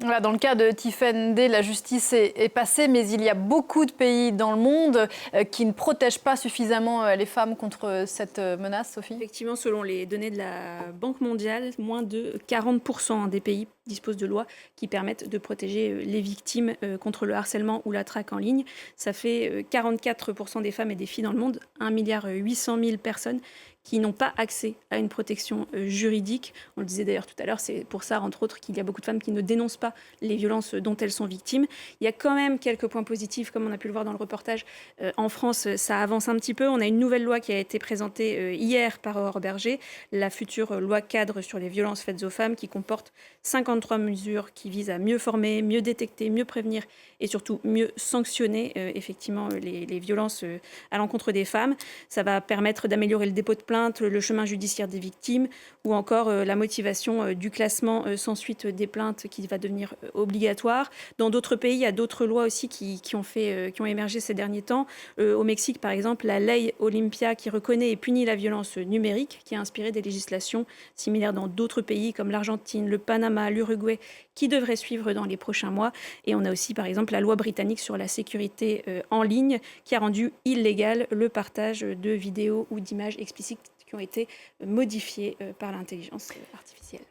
Voilà, dans le cas de Tiffen D, la justice est passée, mais il y a beaucoup de pays dans le monde qui ne protègent pas suffisamment les femmes contre cette menace, Sophie. Effectivement, selon les données de la Banque mondiale, moins de 40% des pays disposent de lois qui permettent de protéger les victimes contre le harcèlement ou la traque en ligne. Ça fait 44% des femmes et des filles dans le monde, 1,8 milliard personnes qui n'ont pas accès à une protection juridique. On le disait d'ailleurs tout à l'heure, c'est pour ça, entre autres, qu'il y a beaucoup de femmes qui ne dénoncent pas les violences dont elles sont victimes. Il y a quand même quelques points positifs, comme on a pu le voir dans le reportage. En France, ça avance un petit peu. On a une nouvelle loi qui a été présentée hier par Aurore Berger, la future loi cadre sur les violences faites aux femmes, qui comporte 53 mesures qui visent à mieux former, mieux détecter, mieux prévenir et surtout mieux sanctionner effectivement les violences à l'encontre des femmes. Ça va permettre d'améliorer le dépôt de plainte, le chemin judiciaire des victimes ou encore la motivation du classement sans suite des plaintes qui va devenir obligatoire. Dans d'autres pays, il y a d'autres lois aussi qui ont émergé ces derniers temps. Au Mexique, par exemple, la Ley Olimpia qui reconnaît et punit la violence numérique, qui a inspiré des législations similaires dans d'autres pays comme l'Argentine, le Panama, l'Uruguay, qui devraient suivre dans les prochains mois. Et on a aussi, par exemple, la loi britannique sur la sécurité en ligne qui a rendu illégal le partage de vidéos ou d'images explicites qui ont été modifiées par l'intelligence artificielle.